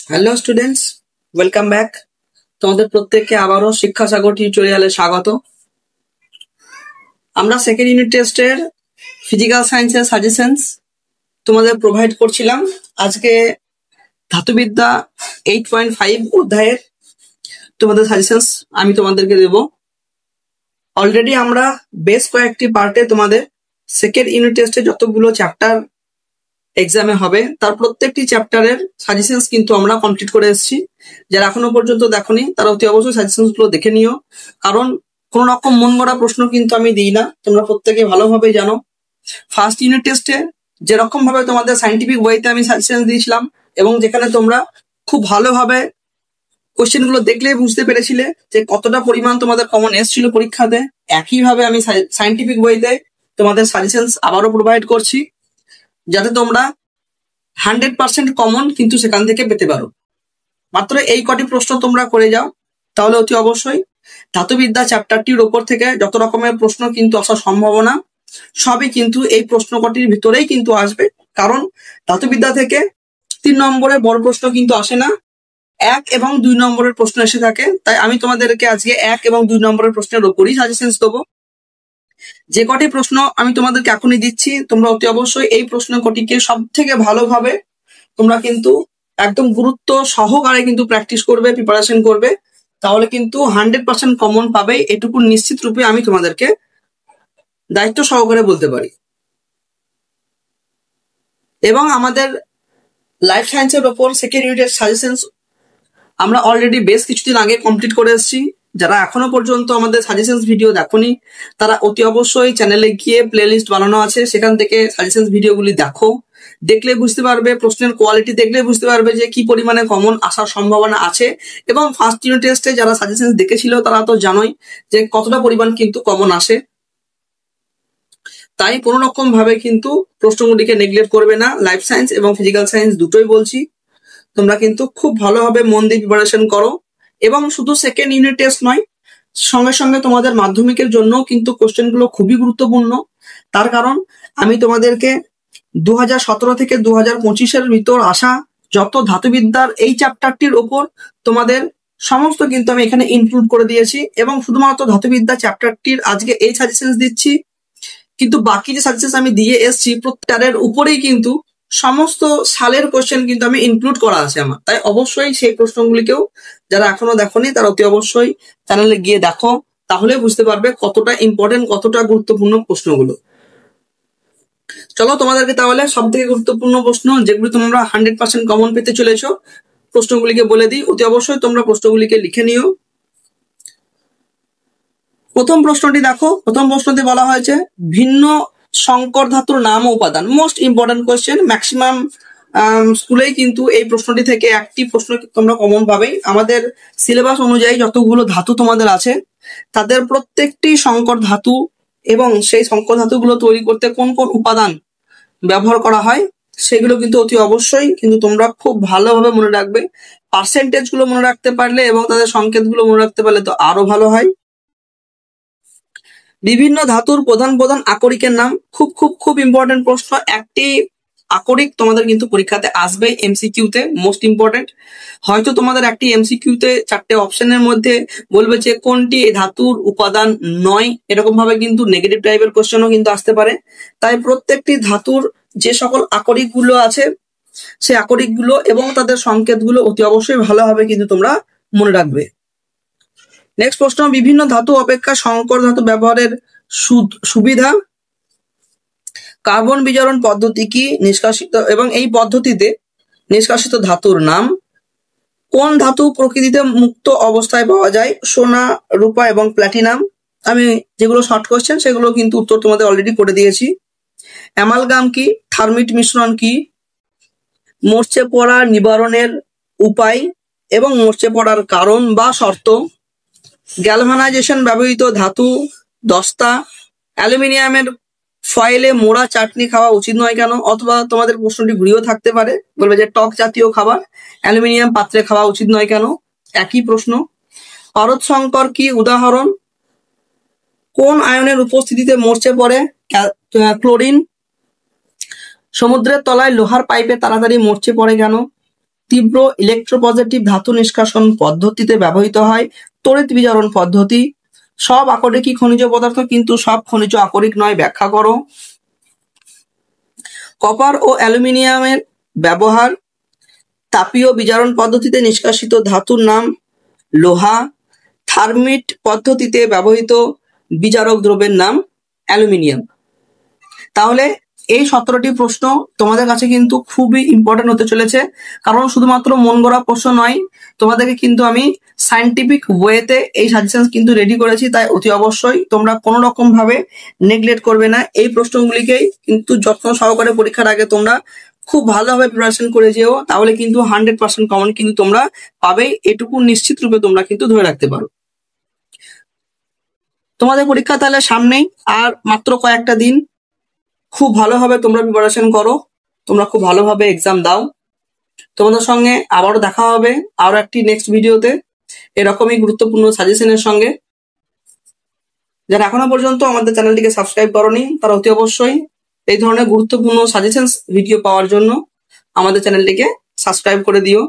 Hello students, welcome back. তোমাদের প্রত্যেককে আবারও শিক্ষা সাগর টিউটোরিয়ালে স্বাগত। আমরা সেকেন্ড ইউনিট টেস্টের ফিজিক্যাল সায়েন্সের সাজেশনস তোমাদের প্রোভাইড করছিলাম। আজকে ধাতুবিদ্যা 8.5 অধ্যায়ের তোমাদের সাজেশনস আমি তোমাদেরকে দেব। অলরেডি আমরা বেশ কয়েকটি পার্টে তোমাদের সেকেন্ড ইউনিট টেস্টে যতগুলো চ্যাপ্টার এক্সামে হবে তার প্রত্যেকটি চ্যাপ্টারের সাজেশনস কিন্তু আমরা কমপ্লিট করে এসেছি। যারা এখনো পর্যন্ত দেখোনি তারা অতি অবশ্যই সাজেশনস গুলো দেখে নিও, কারণ কোন রকম মন গড়া প্রশ্ন কিন্তু আমি দিই না, তোমরা প্রত্যেকে ভালোভাবে জানো। ফার্স্ট ইউনিট টেস্টে যেরকম ভাবে তোমাদের সাইন্টিফিক ওয়েতে আমি সাজেশনস দিয়েছিলাম এবং যেখানে তোমরা খুব ভালোভাবে কোশ্চেন গুলো দেখলেই বুঝতে পেরেছিলে যে কতটা পরিমাণ তোমাদের কমন এসেছিল পরীক্ষাতে, একইভাবে আমি সাইন্টিফিক ওয়েতে তোমাদের সাজেশনস আবারও প্রোভাইড করছি, যাতে তোমরা 100% কমন কিন্তু সেখান থেকে পেতে পারো। মাত্র এই কটি প্রশ্ন তোমরা করে যাও, তাহলে অতি অবশ্যই ধাতুবিদ্যা চ্যাপ্টারটির ওপর থেকে যত রকমের প্রশ্ন কিন্তু আসার সম্ভাবনা সবই কিন্তু এই প্রশ্ন কটির ভিতরেই কিন্তু আসবে। কারণ ধাতুবিদ্যা থেকে 3 নম্বরের বড় প্রশ্ন কিন্তু আসে না, 1 এবং 2 নম্বরের প্রশ্ন এসে থাকে। তাই আমি তোমাদেরকে আজকে 1 এবং 2 নম্বরের প্রশ্নের ওপরই সাজেশনস দেবো। যে কটি প্রশ্ন আমি তোমাদেরকে এখনই দিচ্ছি, তোমরা অতি অবশ্যই এই প্রশ্ন কটিকে সব থেকে ভালোভাবে তোমরা কিন্তু একদম গুরুত্ব সহকারে কিন্তু প্র্যাকটিস করবে, প্রিপারেশন করবে, তাহলে কিন্তু 100% কমন পাবে, এটুকু নিশ্চিত রূপে আমি তোমাদেরকে দায়িত্ব সহকারে বলতে পারি। এবং আমাদের লাইফ সায়েন্সের ওপর সেকেন্ড ইউনিটের সাজেশনস আমরা অলরেডি বেশ কিছুদিন আগে কমপ্লিট করে এসেছি। যারা এখনো পর্যন্ত আমাদের সাজেশনস ভিডিও দেখোনি তারা অতি অবশ্যই চ্যানেলে গিয়ে প্লে লিস্ট বানানো আছে, সেখান থেকে সাজেশনস ভিডিওগুলি দেখো। দেখলে বুঝতে পারবে, প্রশ্নের কোয়ালিটি দেখলে বুঝতে পারবে যে কি পরিমাণে কমন আসার সম্ভাবনা আছে। এবং ফার্স্ট ইউনিট টেস্টে যারা সাজেশনস দেখেছিল তারা তো জানোই যে কতটা পরিমাণ কিন্তু কমন আসে। তাই কোনো রকম ভাবে কিন্তু প্রশ্নগুলিকে নেগলেক্ট করবে না। লাইফ সায়েন্স এবং ফিজিক্যাল সায়েন্স দুটোই বলছি, তোমরা কিন্তু খুব ভালোভাবে মন দিয়ে প্রিপারেশন করো। এবং শুধু সেকেন্ড ইউনিট টেস্ট নয়, সঙ্গে সঙ্গে তোমাদের মাধ্যমিকের জন্য কিন্তু কোশ্চেনগুলো খুবই গুরুত্বপূর্ণ। তার কারণ আমি তোমাদেরকে 2017 থেকে 2025-এর ভিতর আসা যত ধাতুবিদ্যার এই চ্যাপ্টারটির ওপর তোমাদের সমস্ত কিন্তু আমি এখানে ইনক্লুড করে দিয়েছি। এবং শুধুমাত্র ধাতুবিদ্যা চ্যাপ্টারটির আজকে এই সাজেশনস দিচ্ছি, কিন্তু বাকি যে সাজেশনস আমি দিয়ে এসেছি প্রত্যেকটার উপরেই কিন্তু সমস্ত সালের কোশ্চেন কিন্তু আমি ইনক্লুড করা আছে আমার। তাই অবশ্যই সেই প্রশ্নগুলিকেও যারা এখনো দেখোনি তারা অতি অবশ্যই চ্যানেলে গিয়ে দেখো, তাহলে বুঝতে পারবে কতটা ইম্পর্টেন্ট, কতটা গুরুত্বপূর্ণ প্রশ্নগুলো। চলো তোমাদেরকে তাহলে সব থেকে গুরুত্বপূর্ণ প্রশ্ন যেগুলি তোমরা 100% কমন পেতে চলেছো প্রশ্নগুলিকে বলে দিই। অতি অবশ্যই তোমরা প্রশ্নগুলিকে লিখে নিও। প্রথম প্রশ্নটি দেখো, প্রথম প্রশ্নতে বলা হয়েছে ভিন্ন সংকর ধাতুর নাম ও উপাদান। মোস্ট ইম্পর্টেন্ট কোয়েশ্চেন, ম্যাক্সিমাম স্কুলেই কিন্তু এই প্রশ্নটি থেকে একটি প্রশ্ন তোমরা কমন পাবেই। আমাদের সিলেবাস অনুযায়ী যতগুলো ধাতু তোমাদের আছে তাদের প্রত্যেকটি সংকর ধাতু এবং সেই সংকর ধাতুগুলো তৈরি করতে কোন কোন উপাদান ব্যবহার করা হয় সেগুলো কিন্তু অতি অবশ্যই কিন্তু তোমরা খুব ভালোভাবে মনে রাখবে। পার্সেন্টেজ গুলো মনে রাখতে পারলে এবং তাদের সংকেত গুলো মনে রাখতে পারলে তো আরো ভালো হয়। বিভিন্ন ধাতুর প্রধান প্রধান আকরিকের নাম, খুব খুব খুব ইম্পর্টেন্ট প্রশ্ন। একটি আকরিক তোমাদের কিন্তু পরীক্ষাতে আসবে এমসিকিউতে, মোস্ট ইম্পর্টেন্ট। হয়তো তোমাদের একটি এমসিকিউতে 4টে অপশনের মধ্যে বলবে যে কোনটি ধাতুর উপাদান নয়, এরকম ভাবে কিন্তু নেগেটিভ টাইপের কোশ্চেনও কিন্তু আসতে পারে। তাই প্রত্যেকটি ধাতুর যে সকল আকরিক গুলো আছে সেই আকরিক গুলো এবং তাদের সংকেত গুলো অতি অবশ্যই ভালোভাবে কিন্তু তোমরা মনে রাখবে। নেক্সট প্রশ্ন, বিভিন্ন ধাতু অপেক্ষা সংকর ধাতু ব্যবহারের সুবিধা। কার্বন বিজারণ পদ্ধতি কি? নিষ্কাশিত এবং এই পদ্ধতিতে নিষ্কাশিত ধাতুর নাম। কোন ধাতু প্রকৃতিতে মুক্ত অবস্থায় পাওয়া যায়? সোনা, রূপা এবং প্ল্যাটিনাম। আমি যেগুলো শর্ট কোশ্চেন সেগুলো কিন্তু উত্তর তোমাদের অলরেডি করে দিয়েছি। অ্যামালগাম কি? থার্মিট মিশ্রণ কি? মরচে পড়া নিবারণের উপায় এবং মরচে পড়ার কারণ বা শর্ত। গ্যালভানাইজেশন ব্যবহৃত ধাতু দস্তা। অ্যালুমিনিয়ামের ফয়েলে মোড়া চাটনি খাওয়া উচিত নয় কেন? অথবা তোমাদের প্রশ্নটি ঘুরিয়েও থাকতে পারে, বলবে যে টক জাতীয় খাবার অ্যালুমিনিয়াম পাত্রে খাওয়া উচিত নয় কেন? একই প্রশ্ন। পারদ সংকর কি উদাহরণ? কোন আয়নের উপস্থিতিতে মরচে পড়ে? ক্লোরিন। সমুদ্রের তলায় লোহার পাইপে তাড়াতাড়ি মরচে পড়ে কেন? তীব্র ইলেকট্রোপজিটিভ ধাতু নিষ্কাশন পদ্ধতিতে ব্যবহৃত হয় তড়িৎ বিজারণ পদ্ধতি। সব আকরিকই খনিজ পদার্থ কিন্তু সব খনিজ আকরিক নয়, ব্যাখ্যা করো। কপার ও অ্যালুমিনিয়ামের ব্যবহার। তাপীয় বিজারণ পদ্ধতিতে নিষ্কাশিত ধাতুর নাম লোহা। থার্মিট পদ্ধতিতে ব্যবহৃত বিজারক দ্রব্যের নাম অ্যালুমিনিয়াম। তাহলে এই 17টি প্রশ্ন তোমাদের কাছে কিন্তু খুবই ইম্পর্টেন্ট হতে চলেছে, কারণ শুধুমাত্র মন গড়া প্রশ্ন নয়, তোমাদেরকে কিন্তু আমি সায়েন্টিফিক ওয়েতে এই সাজেশন কিন্তু রেডি করেছি। তাই অতি অবশ্যই তোমরা কোনো রকম ভাবে নেগলেক্ট করবে না। এই প্রশ্নগুলিকেই কিন্তু যত্ন সহকারে পরীক্ষার আগে তোমরা খুব ভালোভাবে প্রিপারেশন করে যেও, তাহলে কিন্তু 100% কমন কিন্তু তোমরা পাবেই, এটুকু নিশ্চিত রূপে তোমরা কিন্তু ধরে রাখতে পারো। তোমাদের পরীক্ষা তাহলে সামনেই, আর মাত্র কয়েকটা দিন। খুব ভালোভাবে তোমরা প্রিপারেশন করো, তোমরা খুব ভালোভাবে এক্সাম দাও। তোমাদের সঙ্গে আবারও দেখা হবে আরো একটি নেক্সট ভিডিওতে এরকমই গুরুত্বপূর্ণ সাজেশনের সঙ্গে। যারা এখনো পর্যন্ত আমাদের চ্যানেলটিকে সাবস্ক্রাইব করোনি তারা অতি অবশ্যই এই ধরনের গুরুত্বপূর্ণ সাজেশন ভিডিও পাওয়ার জন্য আমাদের চ্যানেলটিকে সাবস্ক্রাইব করে দিও।